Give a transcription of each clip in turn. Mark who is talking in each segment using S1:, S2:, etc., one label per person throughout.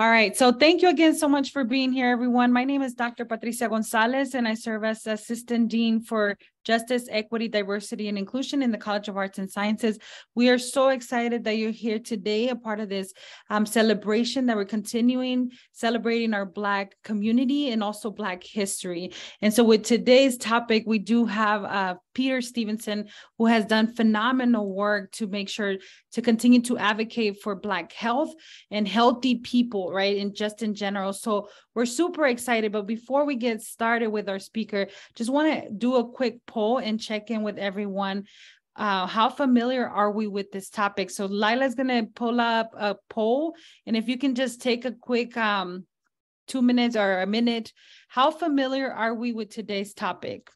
S1: All right. So thank you again so much for being here, everyone. My name is Dr. Patricia Gonzalez, and I serve as Assistant Dean for Justice, Equity, Diversity, and Inclusion in the College of Arts and Sciences. We are so excited that you're here today, a part of this celebration that we're continuing, celebrating our Black community and also Black history. And so with today's topic, we do have Peter Stevenson, who has done phenomenal work to make sure to continue to advocate for Black health and healthy people, right? And just in general. So we're super excited. But before we get started with our speaker, just want to do a quick poll and check in with everyone. How familiar are we with this topic? So Lila's going to pull up a poll. And if you can just take a quick 2 minutes or a minute, how familiar are we with today's topic?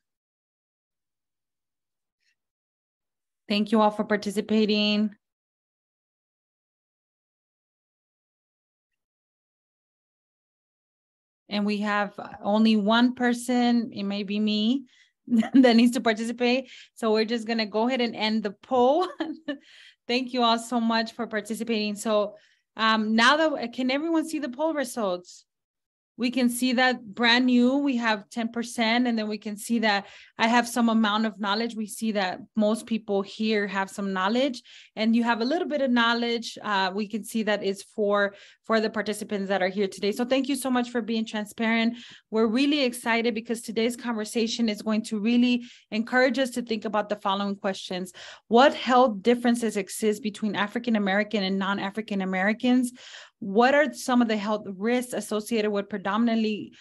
S1: Thank you all for participating. And we have only one person, it may be me, that needs to participate. So we're just going to go ahead and end the poll. Thank you all so much for participating. So now that, can everyone see the poll results? We can see that brand new, we have 10%, and then we can see that I have some amount of knowledge. We see that most people here have some knowledge, and you have a little bit of knowledge. We can see that it's for the participants that are here today. So thank you so much for being transparent. We're really excited because today's conversation is going to really encourage us to think about the following questions. What health differences exist between African American and non-African Americans? What are some of the health risks associated with predominantly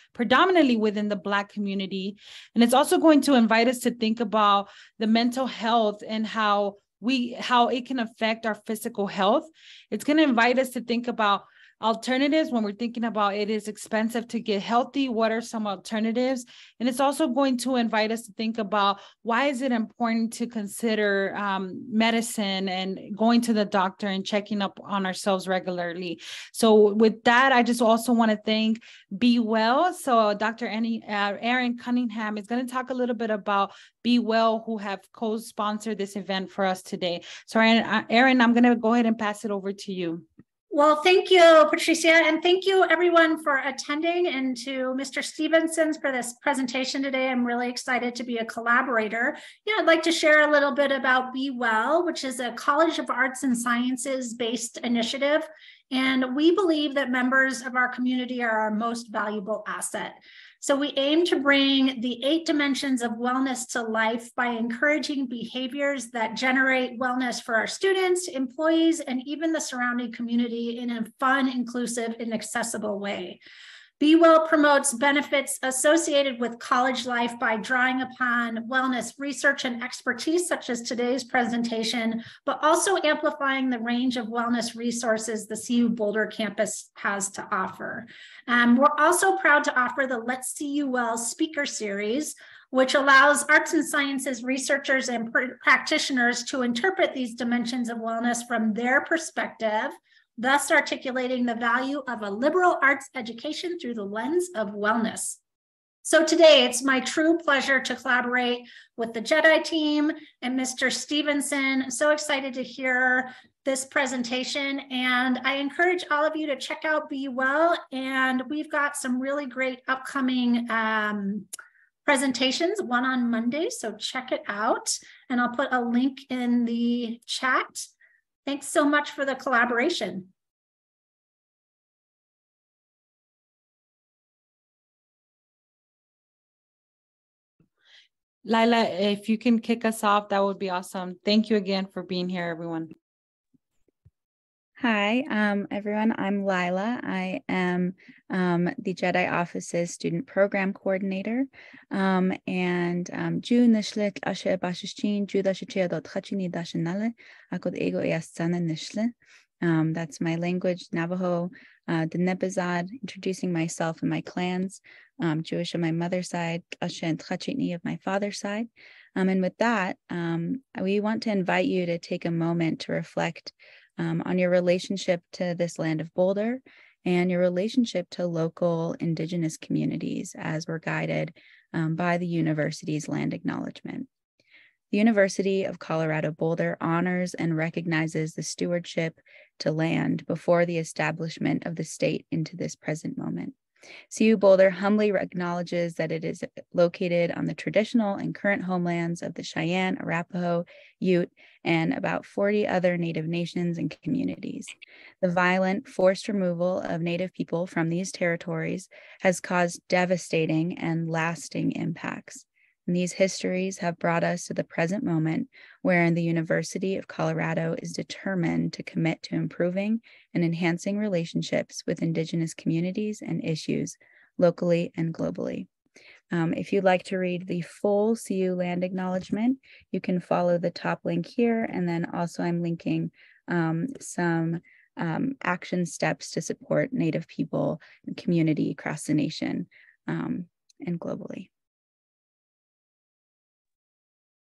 S1: within the Black community? And it's also going to invite us to think about the mental health and how it can affect our physical health. It's going to invite us to think about alternatives when we're thinking about it is expensive to get healthy. What are some alternatives? And it's also going to invite us to think about why is it important to consider medicine and going to the doctor and checking up on ourselves regularly. So with that, I just also want to thank Be Well. So Dr. Erin Cunningham is going to talk a little bit about Be Well, who have co-sponsored this event for us today. So Erin, I'm going to go ahead and pass it over to you.
S2: Well, thank you, Patricia, and thank you everyone for attending, and to Mr. Stevenson for this presentation today. I'm really excited to be a collaborator. Yeah, I'd like to share a little bit about Be Well, which is a College of Arts and Sciences based initiative. And we believe that members of our community are our most valuable asset. So we aim to bring the 8 dimensions of wellness to life by encouraging behaviors that generate wellness for our students, employees, and even the surrounding community in a fun, inclusive, and accessible way. Be Well promotes benefits associated with college life by drawing upon wellness research and expertise, such as today's presentation, but also amplifying the range of wellness resources the CU Boulder campus has to offer. We're also proud to offer the Let's See You Well speaker series, which allows arts and sciences researchers and practitioners to interpret these dimensions of wellness from their perspective, thus articulating the value of a liberal arts education through the lens of wellness. So today, it's my true pleasure to collaborate with the JEDI team and Mr. Stevenson. So excited to hear this presentation, and I encourage all of you to check out Be Well, and we've got some really great upcoming presentations, one on Monday, so check it out, and I'll put a link in the chat. Thanks so much for the collaboration.
S1: Lila, if you can kick us off, that would be awesome. Thank you again for being here, everyone.
S3: Hi, everyone. I'm Lila. I am the JEDI Office's Student Program Coordinator. And June Nishlet Ashe Bashichin, Judashia Chachini Dashanale, Akod Ego Yasana Nishle. That's my language, Navajo, the Nebazad, introducing myself and my clans, Jewish on my mother's side, Ashe and Chachini of my father's side. And with that, we want to invite you to take a moment to reflect on your relationship to this land of Boulder and your relationship to local Indigenous communities as we're guided by the university's land acknowledgement. The University of Colorado Boulder honors and recognizes the stewardship, to land before the establishment of the state into this present moment. CU Boulder humbly acknowledges that it is located on the traditional and current homelands of the Cheyenne, Arapaho, Ute, and about 40 other Native nations and communities. The violent, forced removal of Native people from these territories has caused devastating and lasting impacts. And these histories have brought us to the present moment wherein the University of Colorado is determined to commit to improving and enhancing relationships with Indigenous communities and issues locally and globally. If you'd like to read the full CU land acknowledgement, you can follow the top link here. And then also I'm linking some action steps to support Native people and community across the nation and globally.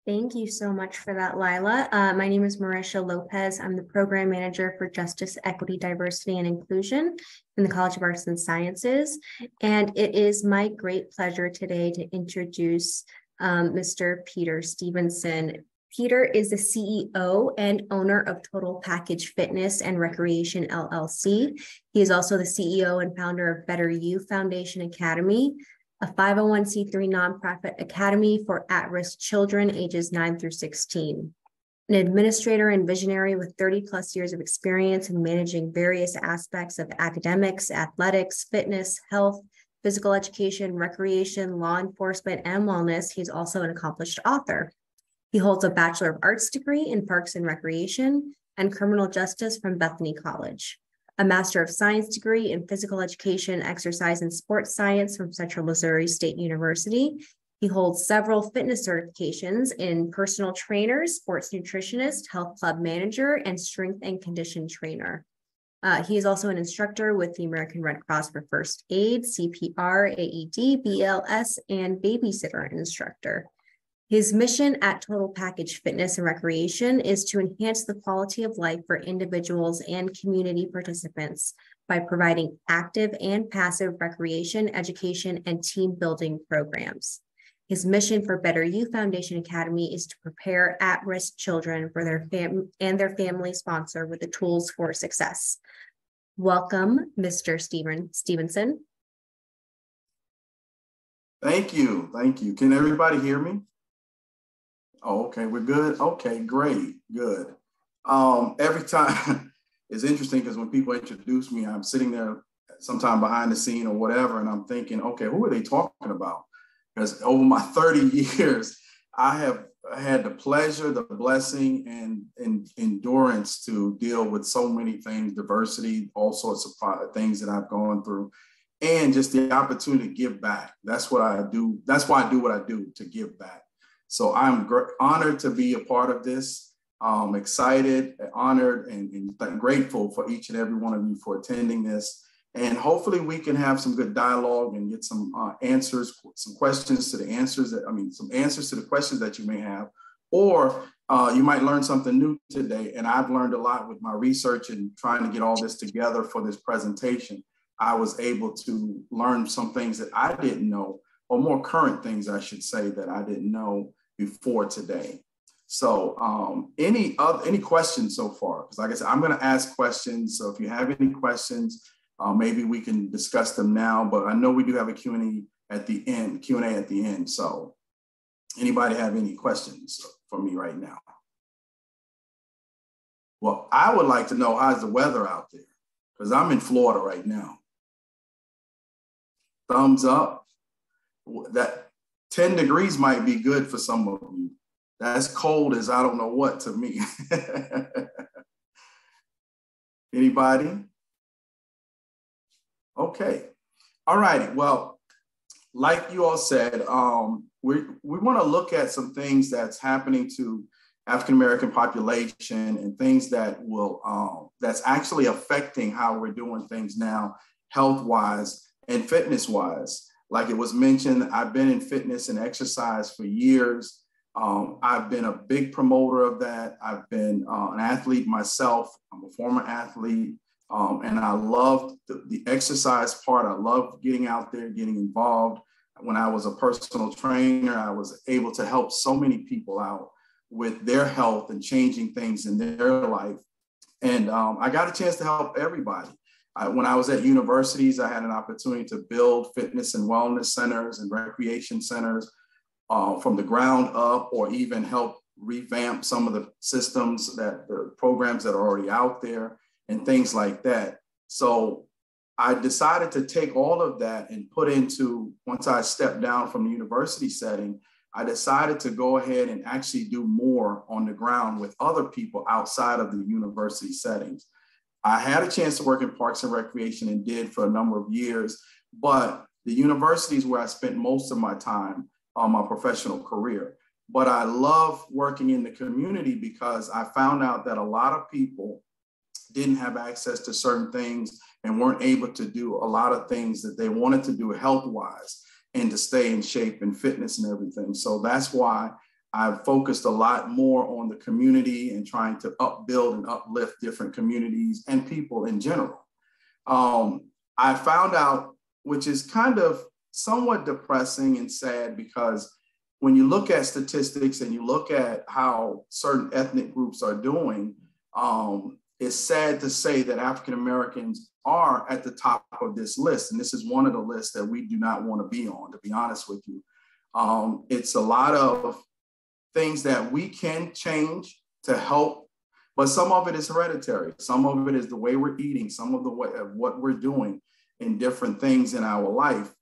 S4: Thank you so much for that, Lila. My name is Marisha Lopez. I'm the Program Manager for Justice, Equity, Diversity, and Inclusion in the College of Arts and Sciences. And it is my great pleasure today to introduce Mr. Peter Stevenson. Peter is the CEO and owner of Total Package Fitness and Recreation, LLC. He is also the CEO and founder of Better You Foundation Academy, a 501c3 nonprofit academy for at-risk children ages 9 through 16. An administrator and visionary with 30 plus years of experience in managing various aspects of academics, athletics, fitness, health, physical education, recreation, law enforcement, and wellness. He's also an accomplished author. He holds a Bachelor of Arts degree in Parks and Recreation and Criminal Justice from Bethany College, a Master of Science degree in Physical Education, Exercise, and Sports Science from Central Missouri State University. He holds several fitness certifications in personal trainer, sports nutritionist, health club manager, and strength and condition trainer. He is also an instructor with the American Red Cross for First Aid, CPR, AED, BLS, and babysitter instructor. His mission at Total Package Fitness and Recreation is to enhance the quality of life for individuals and community participants by providing active and passive recreation, education, and team building programs. His mission for Better You Foundation Academy is to prepare at-risk children for their family sponsor with the tools for success. Welcome, Mr. Stevenson.
S5: Thank you. Thank you. Can everybody hear me? Oh, okay, we're good. Okay, great, good. Every time it's interesting because when people introduce me, I'm sitting there sometime behind the scene or whatever, and I'm thinking, okay, who are they talking about? Because over my 30 years, I have had the pleasure, the blessing, and endurance to deal with so many things, diversity, all sorts of things that I've gone through, and just the opportunity to give back. That's what I do. That's why I do what I do, to give back. So I'm honored to be a part of this. Excited, honored, and grateful for each and every one of you for attending this. And hopefully we can have some good dialogue and get some answers, some questions to the answers some answers to the questions that you may have, or you might learn something new today. And I've learned a lot with my research and trying to get all this together for this presentation. I was able to learn some things that I didn't know, or more current things, I should say, that I didn't know before today. So any questions so far? Because like I said, I'm going to ask questions. So if you have any questions, maybe we can discuss them now, but I know we do have a Q&A at the end. So anybody have any questions for me right now? Well, I would like to know, how's the weather out there? Because I'm in Florida right now. Thumbs up. That 10 degrees might be good for some of you. That's cold as I don't know what to me. Anybody? Okay. All righty. Well, like you all said, we want to look at some things that's happening to African-American population and things that will that's actually affecting how we're doing things now, health-wise and fitness-wise. Like it was mentioned, I've been in fitness and exercise for years. I've been a big promoter of that. I've been an athlete myself. I'm a former athlete, and I love the exercise part. I love getting out there, getting involved. When I was a personal trainer, I was able to help so many people out with their health and changing things in their life. And I got a chance to help everybody. When I was at universities, I had an opportunity to build fitness and wellness centers and recreation centers from the ground up, or even help revamp some of the systems, that the programs that are already out there and things like that. So I decided to take all of that and put into, once I stepped down from the university setting, I decided to go ahead and actually do more on the ground with other people outside of the university settings. I had a chance to work in parks and recreation and did for a number of years, but the university is where I spent most of my time on my professional career. But I love working in the community because I found out that a lot of people didn't have access to certain things and weren't able to do a lot of things that they wanted to do health-wise and to stay in shape and fitness and everything. So that's why I've focused a lot more on the community and trying to upbuild and uplift different communities and people in general. I found out, which is kind of somewhat depressing and sad, because when you look at statistics and you look at how certain ethnic groups are doing, it's sad to say that African Americans are at the top of this list. And this is one of the lists that we do not want to be on, to be honest with you. It's a lot of things that we can change to help, but some of it is hereditary. Some of it is the way we're eating, some of the way of what we're doing in different things in our life,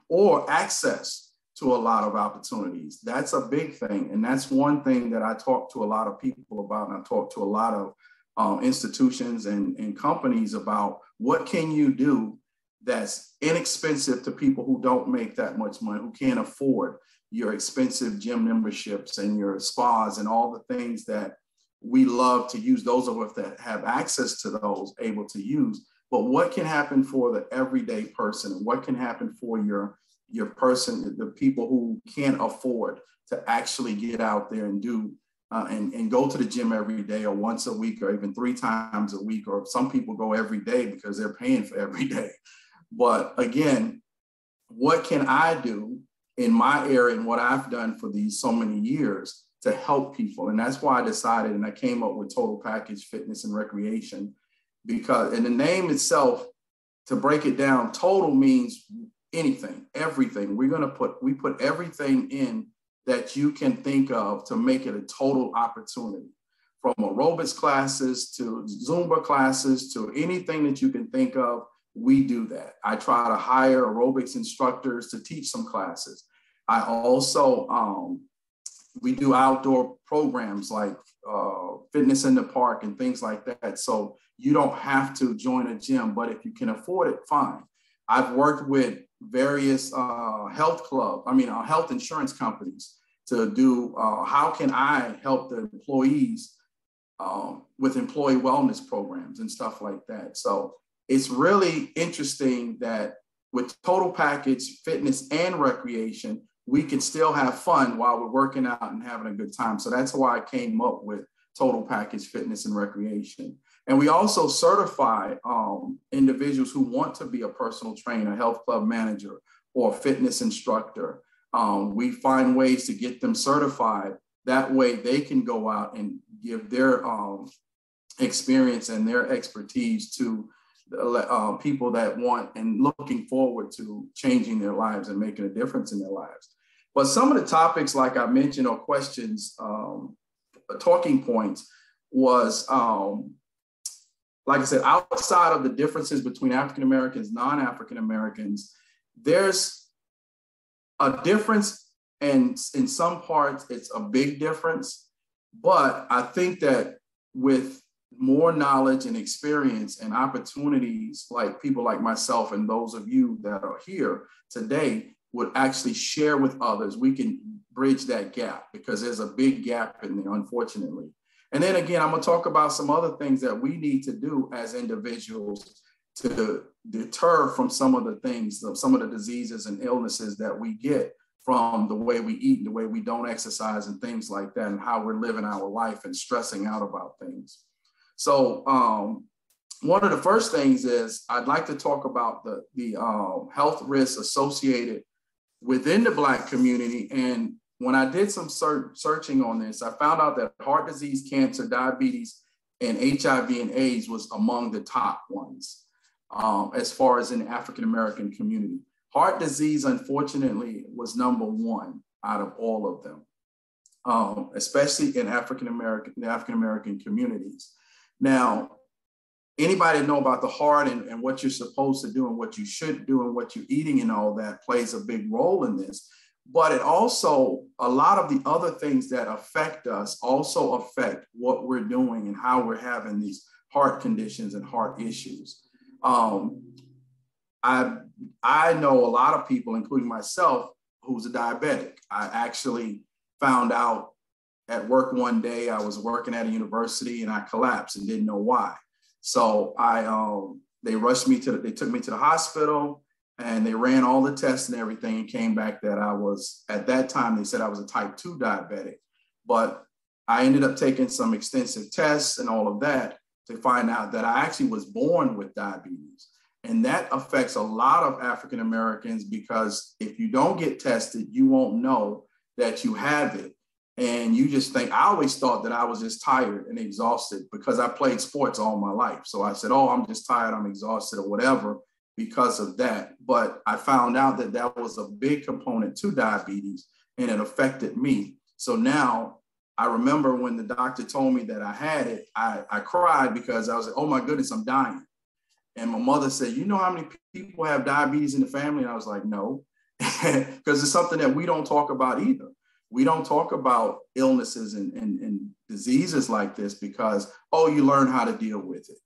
S5: or access to a lot of opportunities. That's a big thing. And that's one thing that I talk to a lot of people about. And I talk to a lot of institutions and companies about, what can you do that's inexpensive to people who don't make that much money, who can't afford your expensive gym memberships and your spas and all the things that we love to use, those of us that have access to those able to use. But what can happen for the everyday person? What can happen for your person, the people who can't afford to actually get out there and do and go to the gym every day, or once a week, or even 3 times a week, or some people go every day because they're paying for every day. But again, what can I do in my area and what I've done for these so many years to help people? And that's why I decided, and I came up with Total Package Fitness and Recreation, because in the name itself, to break it down, total means anything, everything. We put everything in that you can think of to make it a total opportunity, from aerobics classes to Zumba classes to anything that you can think of. We do that. I try to hire aerobics instructors to teach some classes. I also, we do outdoor programs like fitness in the park and things like that. So you don't have to join a gym, but if you can afford it, fine. I've worked with various health insurance companies to do, how can I help the employees with employee wellness programs and stuff like that. So it's really interesting that with Total Package Fitness and Recreation, we can still have fun while we're working out and having a good time. So that's why I came up with Total Package Fitness and Recreation. And we also certify individuals who want to be a personal trainer, health club manager, or fitness instructor. We find ways to get them certified. That way they can go out and give their experience and their expertise to people that want and looking forward to changing their lives and making a difference in their lives. But some of the topics, like I mentioned, or questions, talking points was, like I said, outside of the differences between African Americans, non-African Americans, there's a difference, and in some parts it's a big difference. But I think that with more knowledge and experience and opportunities, like people like myself and those of you that are here today would actually share with others, we can bridge that gap, because there's a big gap in there, unfortunately. And then again, I'm gonna talk about some other things that we need to do as individuals to deter from some of the things, some of the diseases and illnesses that we get from the way we eat, the way we don't exercise and things like that, and how we're living our life and stressing out about things. So one of the first things is I'd like to talk about the health risks associated within the Black community. And when I did some searching on this, I found out that heart disease, cancer, diabetes, and HIV and AIDS was among the top ones as far as in the African-American community. Heart disease, unfortunately, was number one out of all of them, especially in the African-American communities. Now, anybody know about the heart and what you're supposed to do and what you should do and what you're eating and all that plays a big role in this. But it also, a lot of the other things that affect us also affect what we're doing and how we're having these heart conditions and heart issues. I know a lot of people, including myself, who's a diabetic. I actually found out at work one day. I was working at a university and I collapsed and didn't know why. So they rushed me they took me to the hospital and they ran all the tests and everything and came back that I was, at that time, they said I was a type 2 diabetic. But I ended up taking some extensive tests and all of that to find out that I actually was born with diabetes. And that affects a lot of African Americans because if you don't get tested, you won't know that you have it. And you just think, I always thought that I was just tired and exhausted because I played sports all my life. So I said, oh, I'm just tired, I'm exhausted or whatever because of that. But I found out that that was a big component to diabetes and it affected me. So now I remember when the doctor told me that I had it, I cried because I was like, oh my goodness, I'm dying. And my mother said, you know how many people have diabetes in the family? And I was like, no, because it's something that we don't talk about either. We don't talk about illnesses and diseases like this because, oh, you learn how to deal with it.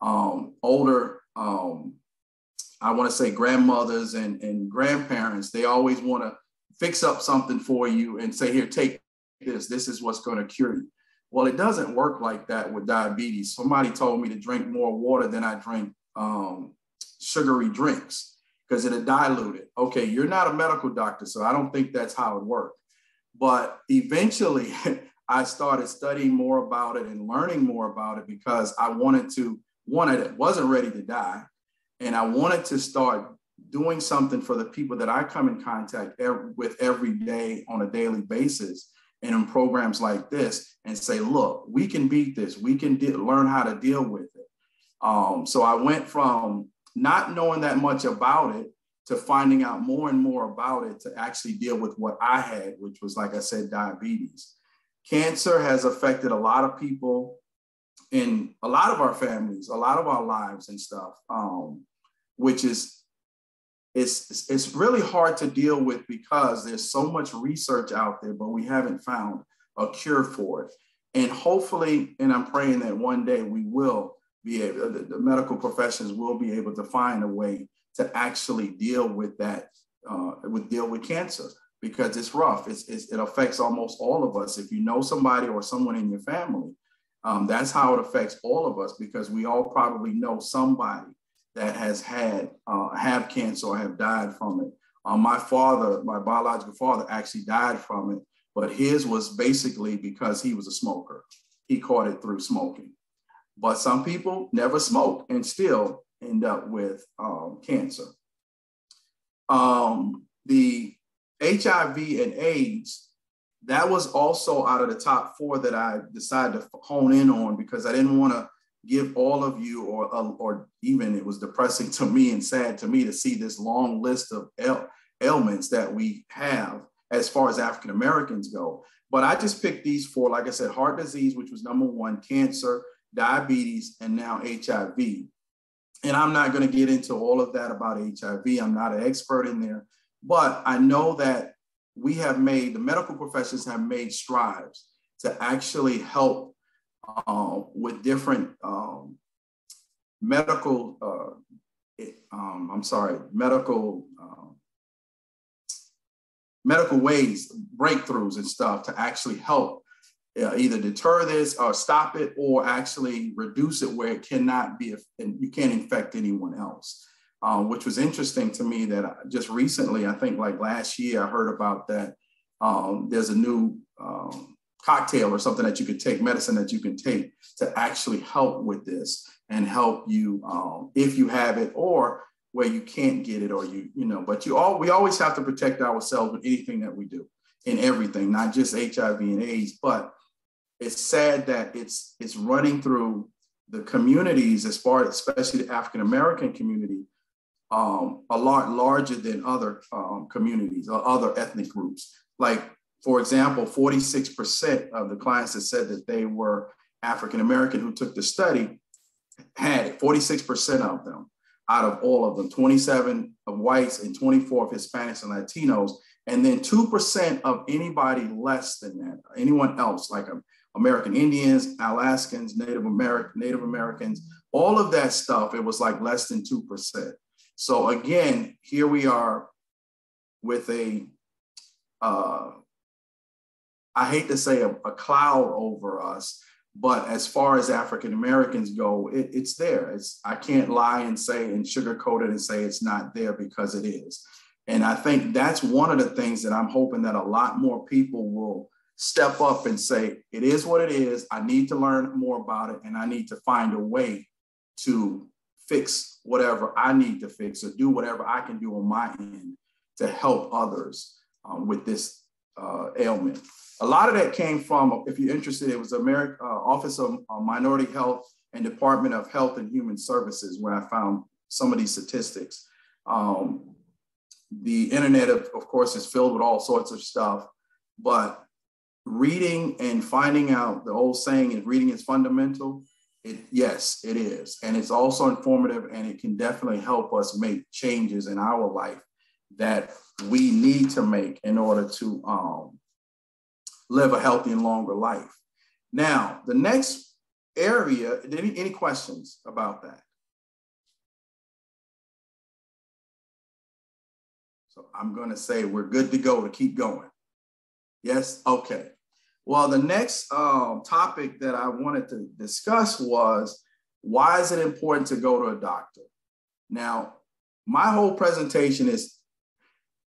S5: Older, I want to say grandmothers and grandparents, they always want to fix up something for you and say, here, take this. This is what's going to cure you. Well, it doesn't work like that with diabetes. Somebody told me to drink more water than I drink sugary drinks because it'll dilute it. Okay, you're not a medical doctor, so I don't think that's how it works. But eventually, I started studying more about it and learning more about it because I wanted to, I wasn't ready to die. And I wanted to start doing something for the people that I come in contact with every day on a daily basis and in programs like this and say, look, we can beat this. We can learn how to deal with it. So I went from not knowing that much about it to finding out more and more about it to actually deal with what I had, which was, like I said, diabetes. Cancer has affected a lot of people in a lot of our families, a lot of our lives and stuff, which is, it's really hard to deal with because there's so much research out there, but we haven't found a cure for it. And hopefully, and I'm praying that one day we will be able, the medical professions will be able to find a way to actually deal with that, deal with cancer, because it's rough. It affects almost all of us. If you know somebody or someone in your family, that's how it affects all of us, because we all probably know somebody that has have cancer or have died from it. My father, my biological father, actually died from it, but his was basically because he was a smoker. He caught it through smoking. But some people never smoke and still end up with cancer. The HIV and AIDS, that was also out of the top 4 that I decided to hone in on because I didn't want to give all of you, or even it was depressing to me and sad to me to see this long list of ailments that we have as far as African Americans go. But I just picked these 4, like I said, heart disease, which was number 1, cancer, diabetes, and now HIV. And I'm not going to get into all of that about HIV. I'm not an expert in there, but I know that we have made, the medical professions have made strides to actually help with different medical ways, breakthroughs and stuff to actually help either deter this or stop it or actually reduce it where it cannot be, and you can't infect anyone else. Which was interesting to me that just recently, I think like last year, I heard about that there's a new cocktail or something that you could take, medicine that you can take to actually help with this and help you if you have it or where you can't get it or but we always have to protect ourselves with anything that we do in everything, not just HIV and AIDS, but it's sad that it's running through the communities, as far, especially the African-American community, a lot larger than other communities or other ethnic groups. Like, for example, 46% of the clients that said that they were African-American who took the study had it, 46% of them out of all of them, 27 of whites and 24 of Hispanics and Latinos. And then 2% of anybody less than that, anyone else, like American Indians, Alaskans, Native Americans, all of that stuff, it was like less than 2%. So again, here we are with a, I hate to say a cloud over us, but as far as African Americans go, it's there. I can't lie and say and sugarcoat it and say it's not there, because it is. And I think that's one of the things that I'm hoping that a lot more people will step up and say, it is what it is. I need to learn more about it, and I need to find a way to fix whatever I need to fix, or do whatever I can do on my end to help others with this ailment. A lot of that came from, if you're interested, it was American Office of Minority Health and Department of Health and Human Services, where I found some of these statistics. The internet, of course, is filled with all sorts of stuff, but reading and finding out, the old saying is reading is fundamental. Yes, it is. And it's also informative, and it can definitely help us make changes in our life that we need to make in order to live a healthy and longer life. Now, the next area, any questions about that? So I'm going to say we're good to go to keep going. Yes? Okay. Well, the next topic that I wanted to discuss was, why is it important to go to a doctor? Now, my whole presentation is,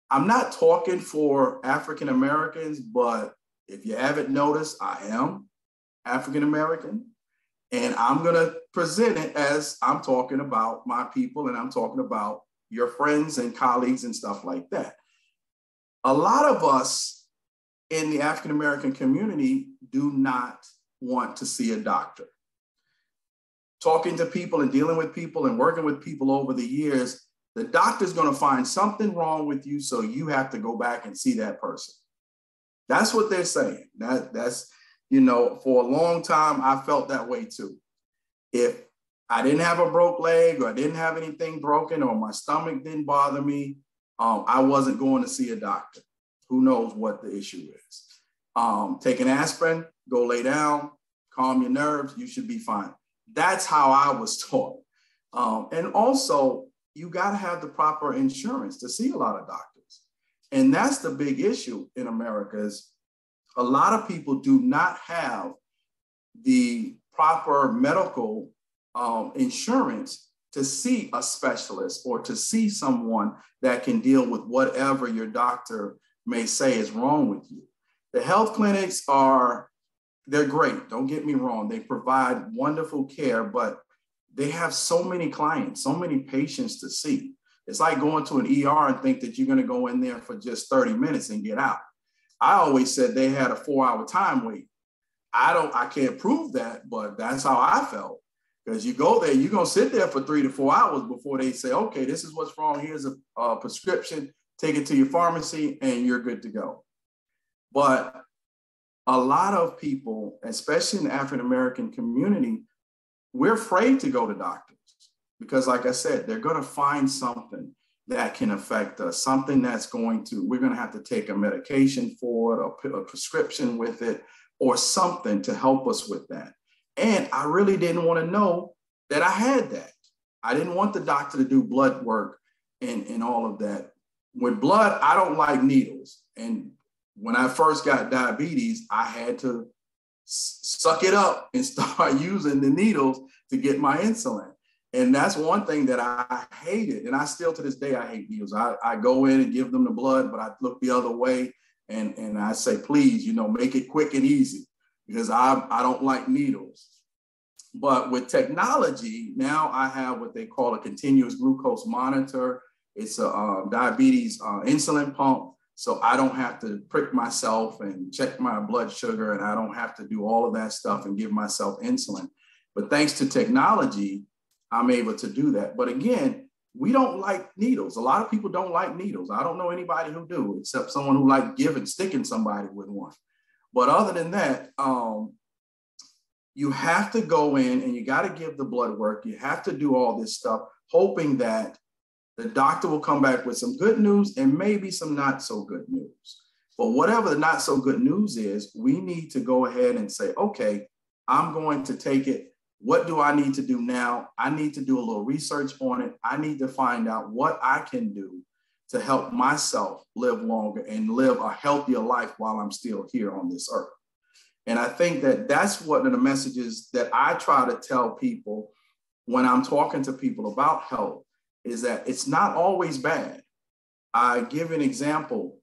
S5: I'm not talking for African Americans, but if you haven't noticed, I am African American, and I'm going to present it as I'm talking about my people, and I'm talking about your friends and colleagues and stuff like that. A lot of us in the African American community do not want to see a doctor. Talking to people and dealing with people and working with people over the years, the doctor's going to find something wrong with you, so you have to go back and see that person. That's what they're saying. That's, you know, for a long time, I felt that way too. If I didn't have a broke leg, or I didn't have anything broken, or my stomach didn't bother me, I wasn't going to see a doctor. Who knows what the issue is? Take an aspirin, go lay down, calm your nerves, you should be fine. That's how I was taught. And also, you got to have the proper insurance to see a lot of doctors. And that's the big issue in America, is a lot of people do not have the proper medical insurance to see a specialist, or to see someone that can deal with whatever your doctor may say is wrong with you. The health clinics they're great, don't get me wrong. They provide wonderful care, but they have so many clients, so many patients to see. It's like going to an ER and think that you're going to go in there for just 30 minutes and get out. I always said they had a 4-hour time wait. I can't prove that, but that's how I felt. Because you go there, you're going to sit there for 3 to 4 hours before they say, okay, this is what's wrong. Here's a prescription, take it to your pharmacy, and you're good to go. But a lot of people, especially in the African-American community, we're afraid to go to doctors because, like I said, they're going to find something that can affect us, something that's we're going to have to take a medication for it, or a prescription with it, or something to help us with that. And I really didn't want to know that I had that. I didn't want the doctor to do blood work and all of that. With blood, I don't like needles. And when I first got diabetes, I had to suck it up and start using the needles to get my insulin. And that's one thing that I hated. And I still, to this day, I hate needles. I go in and give them the blood, but I look the other way and I say, please, make it quick and easy, because I don't like needles. But with technology, now I have what they call a continuous glucose monitor. It's a diabetes insulin pump so I don't have to prick myself and check my blood sugar, and I don't have to do all of that stuff and give myself insulin. But thanks to technology, I'm able to do that. But again, we don't like needles. A lot of people don't like needles. I don't know anybody who do, except someone who like sticking somebody with one. But other than that, you have to go in and you got to give the blood work. You have to do all this stuff, hoping that the doctor will come back with some good news and maybe some not so good news. But whatever the not so good news is, we need to go ahead and say, okay, I'm going to take it. What do I need to do now? I need to do a little research on it. I need to find out what I can do to help myself live longer and live a healthier life while I'm still here on this earth. And I think that that's one of the messages that I try to tell people when I'm talking to people about health, is that it's not always bad. I give an example.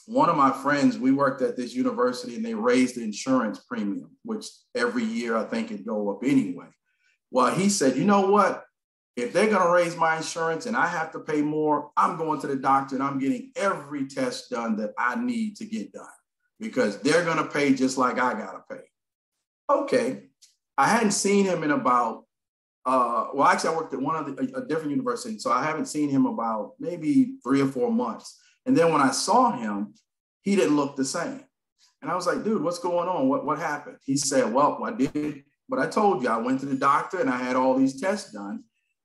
S5: One of my friends, we worked at this university and they raised the insurance premium, which every year I think it'd go up anyway. Well, he said, you know what? If they're going to raise my insurance and I have to pay more, I'm going to the doctor and I'm getting every test done that I need to get done, because they're going to pay just like I got to pay. Okay. I hadn't seen him in about, well, actually I worked at a different university, so I haven't seen him about maybe 3 or 4 months. And then when I saw him, he didn't look the same. And I was like, dude, what's going on? What happened? He said, well, I did what I told you. I went to the doctor and I had all these tests done.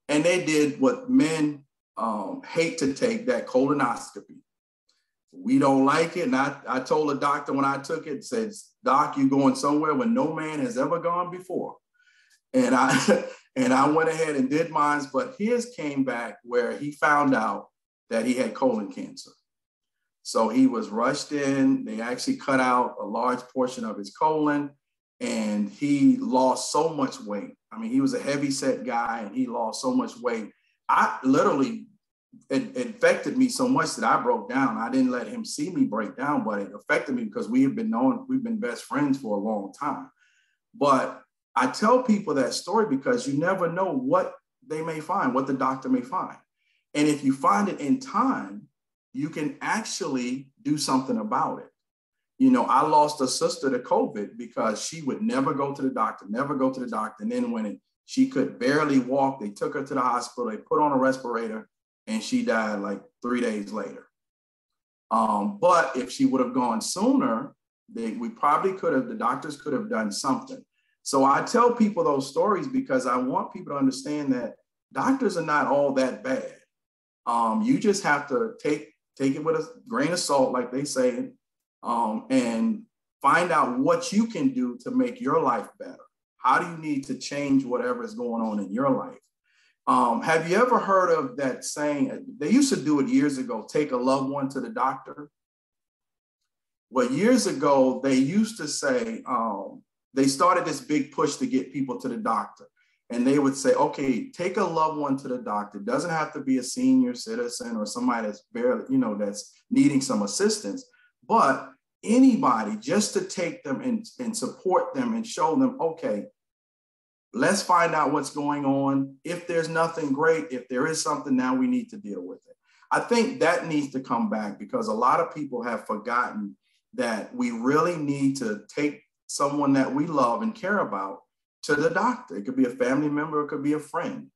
S5: And they did what men hate to take, that colonoscopy. We don't like it. And I told the doctor when I took it, says, Doc, you're going somewhere where no man has ever gone before. And I went ahead and did mine, but his came back where he found out that he had colon cancer. So he was rushed in. They actually cut out a large portion of his colon, and he lost so much weight. I mean, he was a heavy set guy and he lost so much weight. It affected me so much that I broke down. I didn't let him see me break down, but it affected me because we've been best friends for a long time. But I tell people that story because you never know what they may find, what the doctor may find. And if you find it in time, you can actually do something about it. You know, I lost a sister to COVID because she would never go to the doctor. And then when she could barely walk, they took her to the hospital, they put on a respirator, and she died like 3 days later. But if she would have gone sooner, the doctors could have done something. So I tell people those stories because I want people to understand that doctors are not all that bad. You just have to take it with a grain of salt, like they say, and find out what you can do to make your life better. How do you need to change whatever is going on in your life? Have you ever heard of that saying? They used to do it years ago, take a loved one to the doctor. Well, years ago, they used to say, they started this big push to get people to the doctor. And they would say, okay, take a loved one to the doctor. It doesn't have to be a senior citizen or somebody that's barely, that's needing some assistance, but anybody, just to take them and support them and show them, okay, let's find out what's going on. If there's nothing, great. If there is something, now we need to deal with it. I think that needs to come back because a lot of people have forgotten that we really need to take someone that we love and care about to the doctor. It could be a family member, it could be a friend,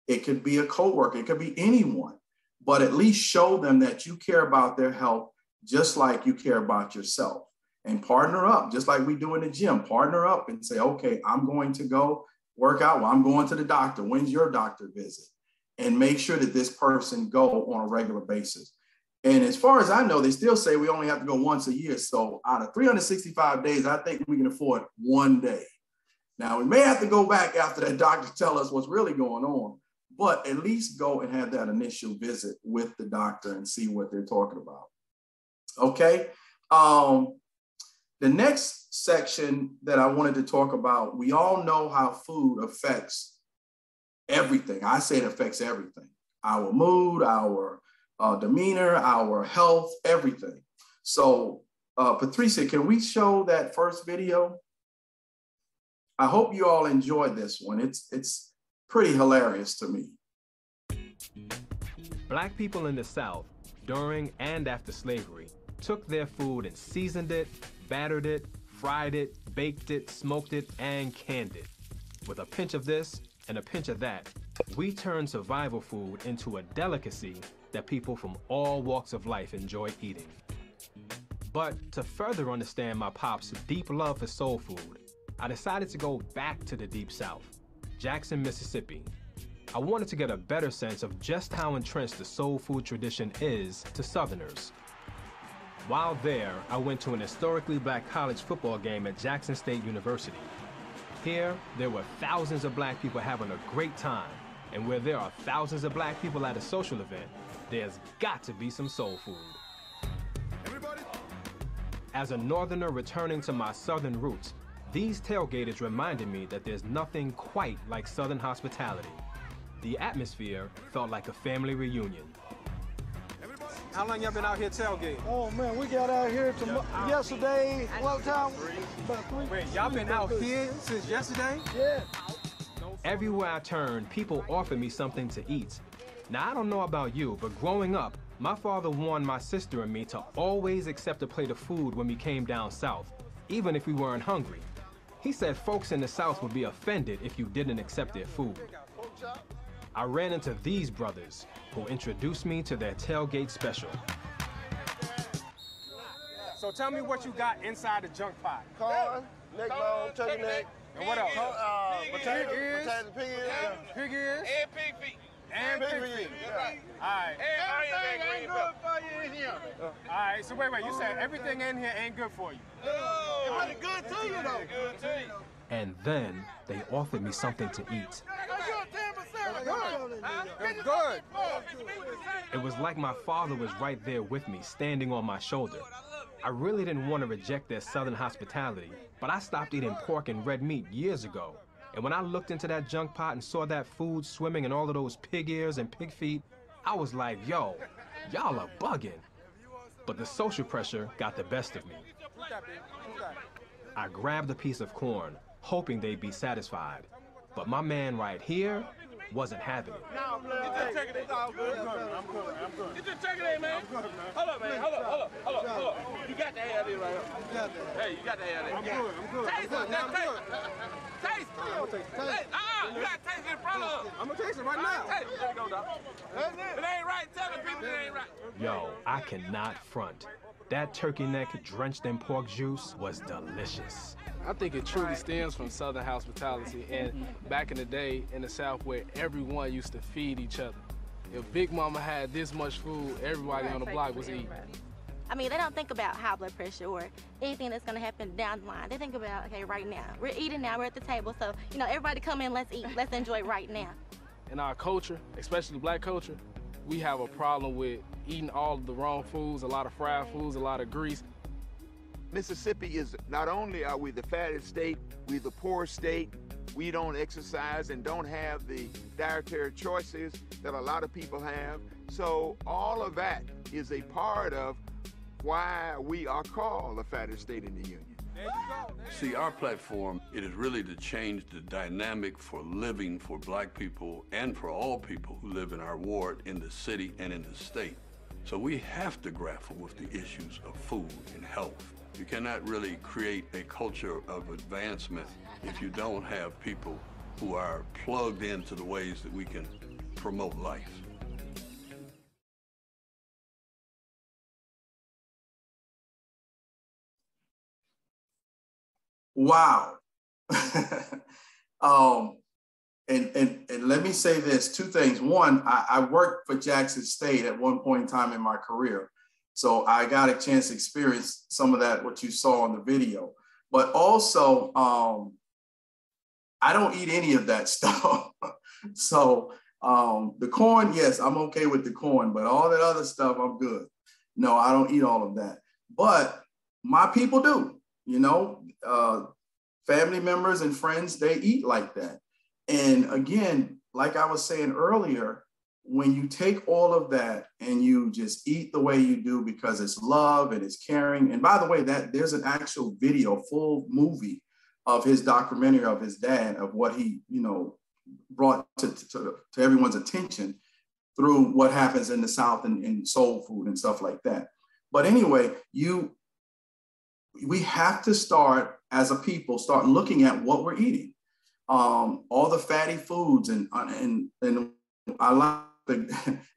S5: it could be a coworker, it could be anyone, but at least show them that you care about their health just like you care about yourself, and partner up, just like we do in the gym. Partner up and say, okay, I'm going to go work out. Well, I'm going to the doctor. When's your doctor visit? And make sure that this person go on a regular basis. And as far as I know, they still say we only have to go once a year. So out of 365 days, I think we can afford one day. Now, we may have to go back after that doctor tell us what's really going on, but at least go and have that initial visit with the doctor and see what they're talking about. Okay. The next section that I wanted to talk about, we all know how food affects everything. I say it affects everything. Our mood, our demeanor, our health, everything. So Patricia, can we show that first video? I hope you all enjoyed this one. It's pretty hilarious to me.
S6: Black people in the South, during and after slavery, took their food and seasoned it, battered it, fried it, baked it, smoked it, and canned it. With a pinch of this and a pinch of that, we turned survival food into a delicacy that people from all walks of life enjoy eating. But to further understand my pop's deep love for soul food, I decided to go back to the Deep South, Jackson, Mississippi. I wanted to get a better sense of just how entrenched the soul food tradition is to Southerners. While there, I went to an historically black college football game at Jackson State University. Here, there were thousands of black people having a great time, and where there are thousands of black people at a social event, there's got to be some soul food. Everybody. As a Northerner returning to my Southern roots, these tailgaters reminded me that there's nothing quite like Southern hospitality. The atmosphere felt like a family reunion.
S7: How long y'all been out here tailgating?
S8: Oh man, we got out here yesterday. What time? About 3.
S7: Wait, y'all been out here since yesterday?
S8: Yeah.
S6: Everywhere I turned, people offered me something to eat. Now, I don't know about you, but growing up, my father warned my sister and me to always accept a plate of food when we came down south, even if we weren't hungry. He said folks in the South would be offended if you didn't accept their food. I ran into these brothers, who introduced me to their tailgate special.
S7: So tell me what you got inside the junk pot.
S8: Corn, neck bone, turkey neck.
S7: And what else?
S8: Potato, pig ears,
S7: pig ears,
S8: and pig feet.
S7: And pig feet. All right.
S8: Everything ain't good for you in here.
S7: All right, so wait, you said everything in here ain't good for you.
S8: It wasn't good to you, though. Good to you.
S6: And then they offered me something to eat.
S7: It's good.
S6: It was like my father was right there with me, standing on my shoulder. I really didn't want to reject their Southern hospitality, but I stopped eating pork and red meat years ago. And when I looked into that junk pot and saw that food swimming in all of those pig ears and pig feet, I was like, yo, y'all are bugging. But the social pressure got the best of me. I grabbed a piece of corn, hoping they'd be satisfied. But my man right here wasn't having it.
S8: Get that turkey there. I'm good. Get that turkey there, man. Hold up, man. Hold up. You got to have it right here. Hey, you got to have it. I'm good. Taste it. Taste it. You got to taste it in front of us.
S7: I'm going to taste it right now.
S8: Hey, there you go, dog. It ain't right. Tell the people it ain't right.
S6: Yo, I cannot front. That turkey neck drenched in pork juice was delicious.
S9: I think it truly stems from Southern hospitality, and back in the day in the South where everyone used to feed each other. If Big Mama had this much food, everybody on the block was eating.
S10: I mean, they don't think about high blood pressure or anything that's gonna happen down the line. They think about, okay, right now. We're eating now, we're at the table, so, you know, everybody come in, let's eat, let's enjoy right now.
S9: In our culture, especially black culture, we have a problem with eating all of the wrong foods, a lot of fried foods, a lot of grease.
S11: Mississippi is, not only are we the fattest state, we're the poorest state. We don't exercise and don't have the dietary choices that a lot of people have. So all of that is a part of why we are called the fattest state in the union.
S12: See, our platform, it is really to change the dynamic for living for black people and for all people who live in our ward, in the city and in the state. So we have to grapple with the issues of food and health. You cannot really create a culture of advancement if you don't have people who are plugged into the ways that we can promote life.
S5: Wow. And let me say this, 2 things. One, I worked for Jackson State at one point in time in my career. So I got a chance to experience some of that, what you saw in the video. But also, I don't eat any of that stuff. So the corn, yes, I'm okay with the corn, but all that other stuff, I'm good. No, I don't eat all of that. But my people do, you know, family members and friends, they eat like that. And again, like I was saying earlier, when you take all of that and you just eat the way you do because it's love and it's caring. And by the way, that there's an actual video, full movie of his documentary of his dad, of what he, you know, brought to everyone's attention through what happens in the South and soul food and stuff like that. But anyway, we have to start as a people, start looking at what we're eating. All the fatty foods and I like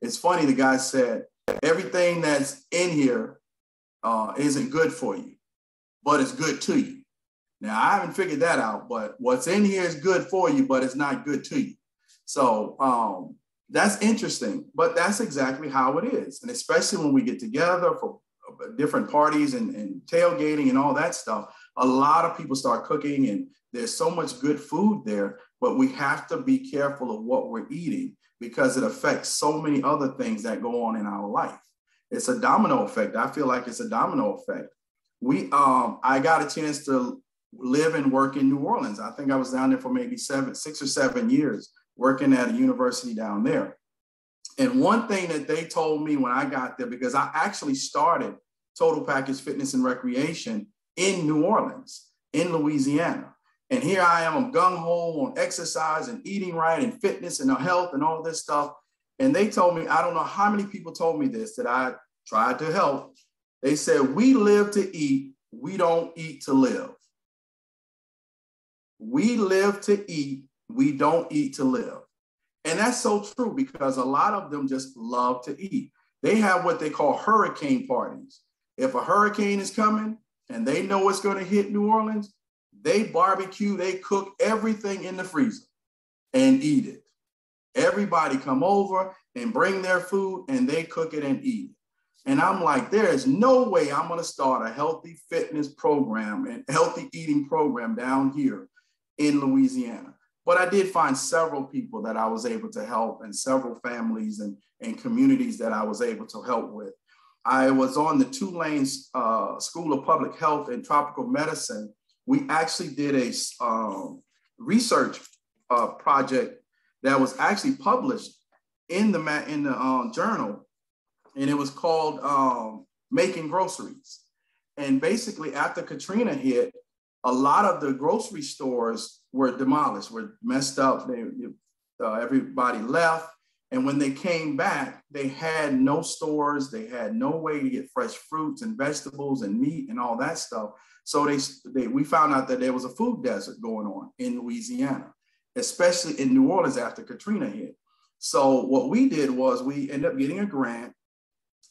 S5: it's funny, the guy said, everything that's in here isn't good for you, but it's good to you. Now, I haven't figured that out, but what's in here is good for you, but it's not good to you. So that's interesting, but that's exactly how it is. And especially when we get together for different parties and tailgating and all that stuff, a lot of people start cooking and there's so much good food there, but we have to be careful of what we're eating because it affects so many other things that go on in our life. It's a domino effect. I feel like it's a domino effect. I got a chance to live and work in New Orleans. I think I was down there for maybe 6 or 7 years working at a university down there. And one thing that they told me when I got there, because I actually started Total Package Fitness and Recreation in New Orleans, in Louisiana. And here I am, I'm gung-ho on exercise and eating right and fitness and health and all this stuff. And they told me, I don't know how many people told me this, that I tried to help. They said, we live to eat, we don't eat to live. We live to eat, we don't eat to live. And that's so true because a lot of them just love to eat. They have what they call hurricane parties. If a hurricane is coming and they know it's going to hit New Orleans, they barbecue, they cook everything in the freezer and eat it. Everybody come over and bring their food and they cook it and eat it. And I'm like, there is no way I'm going to start a healthy fitness program and healthy eating program down here in Louisiana. But I did find several people that I was able to help and several families and communities that I was able to help with. I was on the Tulane School of Public Health and Tropical Medicine. We actually did a research project that was actually published in the journal, and it was called Making Groceries. And basically after Katrina hit, a lot of the grocery stores were demolished, were messed up. Everybody left. And when they came back, they had no stores. They had no way to get fresh fruits and vegetables and meat and all that stuff. So we found out that there was a food desert going on in Louisiana, especially in New Orleans after Katrina hit. So what we did was we ended up getting a grant,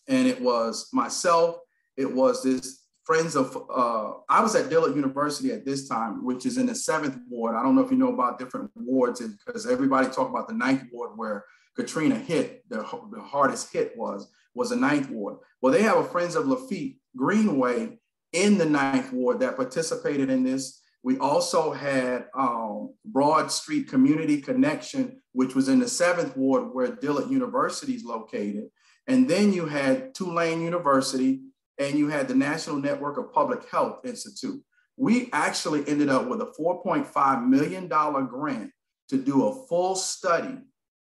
S5: and it was myself, it was this friends of, I was at Dillard University at this time, which is in the 7th ward. I don't know if you know about different wards, because everybody talk about the 9th ward where Katrina hit, the hardest hit was the 9th ward. Well, they have a Friends of Lafitte Greenway in the 9th ward that participated in this. We also had Broad Street Community Connection, which was in the 7th ward where Dillard University is located. And then you had Tulane University, and you had the National Network of Public Health Institute. We actually ended up with a $4.5 million grant to do a full study